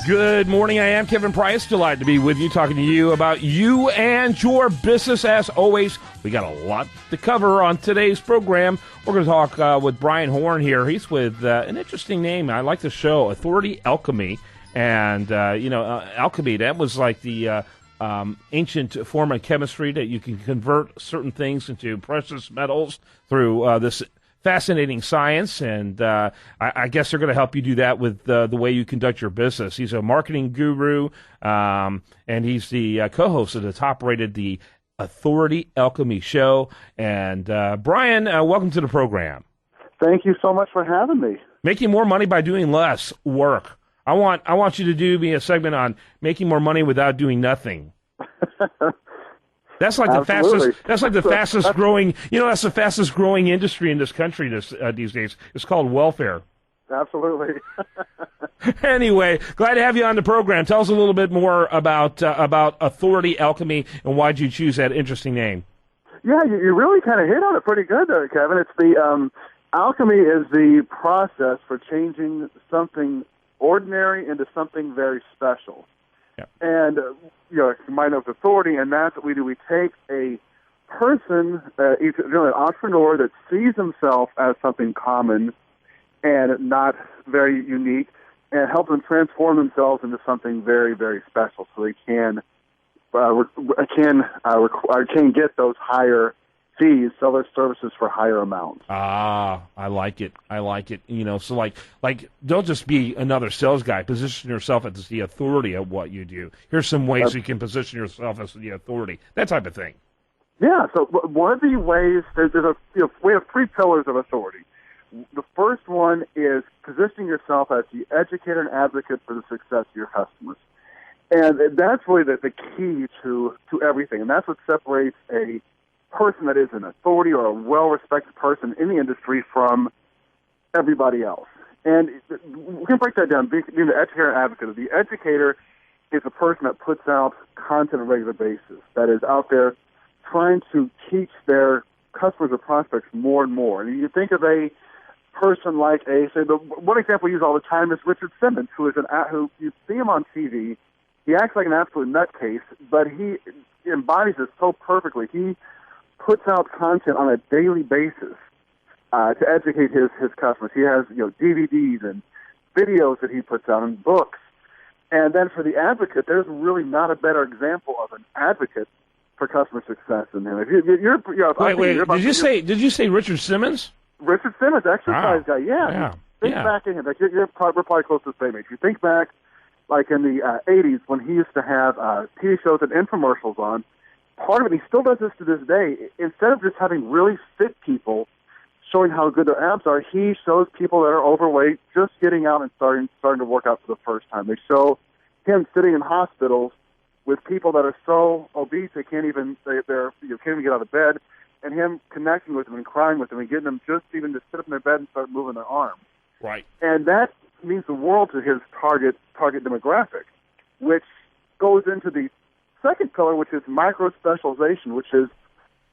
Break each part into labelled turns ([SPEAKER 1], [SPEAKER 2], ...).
[SPEAKER 1] Good morning. I am Kevin Price. Delighted to be with you, talking to you about you and your business. As always, we got a lot to cover on today's program. We're going to talk with Brian Horn here. He's with an interesting name. I like the show, Authority Alchemy. And, alchemy, that was like the ancient form of chemistry that you can convert certain things into precious metals through this fascinating science, and I guess they're going to help you do that with the way you conduct your business. He's a marketing guru, and he's the co-host of the top-rated The Authority Alchemy Show. And Brian, welcome to the program.
[SPEAKER 2] Thank you so much for having me.
[SPEAKER 1] Making more money by doing less work. I want you to do me a segment on making more money without doing nothing. That's like the fastest. That's like the fastest growing. That's the fastest growing industry in this country these days. It's called welfare.
[SPEAKER 2] Absolutely.
[SPEAKER 1] Anyway, glad to have you on the program. Tell us a little bit more about Authority Alchemy and why'd you choose that interesting name.
[SPEAKER 2] Yeah, you really kind of hit on it pretty good there, Kevin. It's the alchemy is the process for changing something ordinary into something very special.
[SPEAKER 1] Yeah.
[SPEAKER 2] And, you might know authority, and that's what we do. We take a person, really an entrepreneur that sees himself as something common and not very unique, and help them transform themselves into something very, very special so they can get those higher fees, sell their services for higher amounts.
[SPEAKER 1] Ah, I like it. So like don't just be another sales guy. Position yourself as the authority of what you do. Here's some ways you can position yourself as the authority. That type of thing.
[SPEAKER 2] Yeah. So one of the ways we have three pillars of authority. The first one is positioning yourself as the educator and advocate for the success of your customers, and that's really the key to everything. And that's what separates a person that is an authority or a well-respected person in the industry from everybody else. And we can break that down, being the educator and advocate. The educator is a person that puts out content on a regular basis, that is out there trying to teach their customers or prospects more and more. And you think of a person like one example we use all the time is Richard Simmons, who you see him on TV. He acts like an absolute nutcase, but he embodies it so perfectly. He puts out content on a daily basis to educate his customers. He has DVDs and videos that he puts out and books. And then for the advocate, there's really not a better example of an advocate for customer success than him.
[SPEAKER 1] Did you say Richard Simmons?
[SPEAKER 2] Richard Simmons, exercise guy. Yeah. Think back in him. We're probably close to the same age. You think back, like in the 80s when he used to have TV shows and infomercials on. Part of it, he still does this to this day. Instead of just having really fit people showing how good their abs are, he shows people that are overweight just getting out and starting to work out for the first time. They show him sitting in hospitals with people that are so obese they can't even get out of bed, and him connecting with them and crying with them and getting them just even to sit up in their bed and start moving their arms.
[SPEAKER 1] Right.
[SPEAKER 2] And that means the world to his target demographic, which goes into the second pillar, which is micro-specialization, which is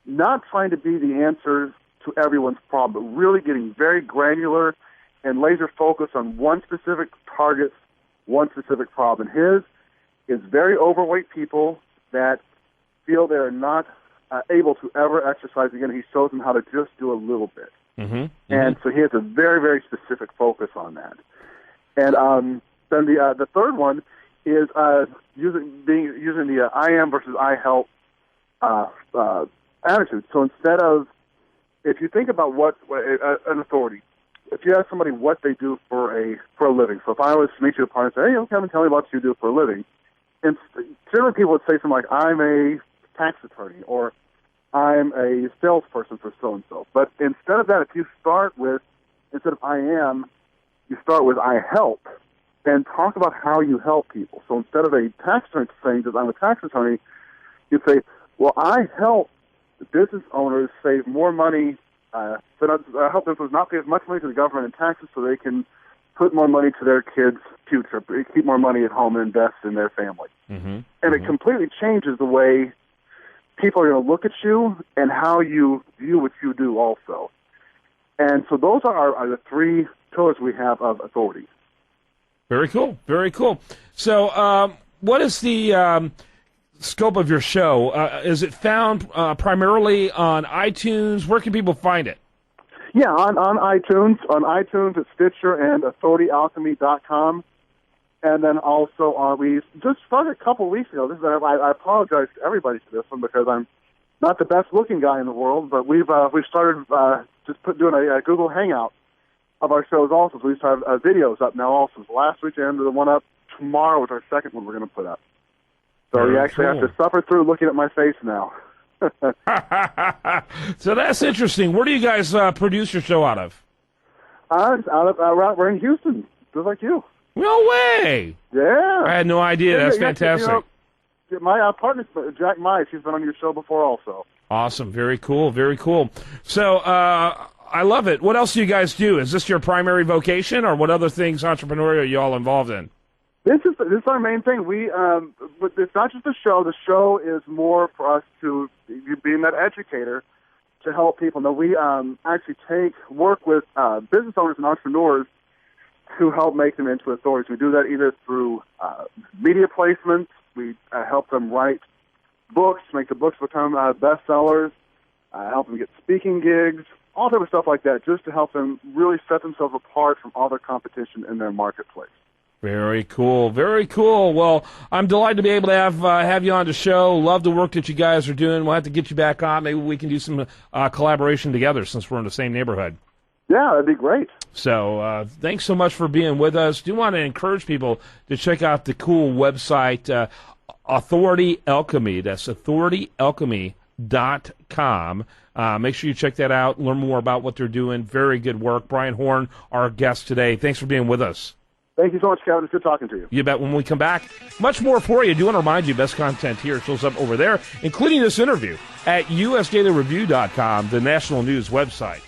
[SPEAKER 2] not trying to be the answer to everyone's problem, but really getting very granular and laser-focused on one specific target, one specific problem. His is very overweight people that feel they're not able to ever exercise again. He shows them how to just do a little bit. And so he has a very, very specific focus on that. And then the third one is using the I am versus I help attitude. So instead of, if you think about what an authority, if you ask somebody what they do for a living. So if I was to meet you at a party and say, "Hey, Kevin, tell me what you do for a living," and generally people would say something like, "I'm a tax attorney," or "I'm a salesperson for so and so." But instead of that, if you start with, instead of "I am," you start with "I help," and talk about how you help people. So instead of a tax attorney saying that I'm a tax attorney, you say, "Well, I help business owners save more money. I help them not pay as much money to the government in taxes so they can put more money to their kids' future, keep more money at home and invest in their family." And it completely changes the way people are going to look at you and how you view what you do also. And so those are the three pillars we have of authority.
[SPEAKER 1] Very cool. Very cool. So what is the scope of your show? Is it found primarily on iTunes? Where can people find it?
[SPEAKER 2] Yeah, on iTunes. On iTunes, it's Stitcher and AuthorityAlchemy.com. And then also, we just started a couple weeks ago. I apologize to everybody for this one because I'm not the best-looking guy in the world, but we've started doing a Google Hangout of our shows also. So we started videos up now also. So last weekend, the one up tomorrow is our second one we're going to put up. So you actually have to suffer through looking at my face now.
[SPEAKER 1] So that's interesting. Where do you guys produce your show out of?
[SPEAKER 2] We're in Houston, just like you.
[SPEAKER 1] No way!
[SPEAKER 2] Yeah.
[SPEAKER 1] I had no idea. That's fantastic.
[SPEAKER 2] My partner, Jack Mize, he's been on your show before also.
[SPEAKER 1] Awesome. Very cool. Very cool. So I love it. What else do you guys do? Is this your primary vocation, or what other things entrepreneurial are you all involved in?
[SPEAKER 2] This is our main thing. But it's not just a show. The show is more for us to being that educator to help people. Now we actually work with business owners and entrepreneurs to help make them into authorities. We do that either through media placements. We help them write books, make the books become bestsellers, help them get speaking gigs, all type of stuff like that, just to help them really set themselves apart from all their competition in their marketplace.
[SPEAKER 1] Very cool. Very cool. Well, I'm delighted to be able to have you on the show. Love the work that you guys are doing. We'll have to get you back on. Maybe we can do some collaboration together since we're in the same neighborhood.
[SPEAKER 2] Yeah, that'd be great.
[SPEAKER 1] So thanks so much for being with us. Do want to encourage people to check out the cool website, Authority Alchemy. That's AuthorityAlchemy.com. Make sure you check that out. Learn more about what they're doing. Very good work. Brian Horn, our guest today. Thanks for being with us.
[SPEAKER 2] Thank you so much, Kevin. It's good talking to you.
[SPEAKER 1] You bet. When we come back, much more for you. I do want to remind you, best content here shows up over there, including this interview at USDailyReview.com, the national news website.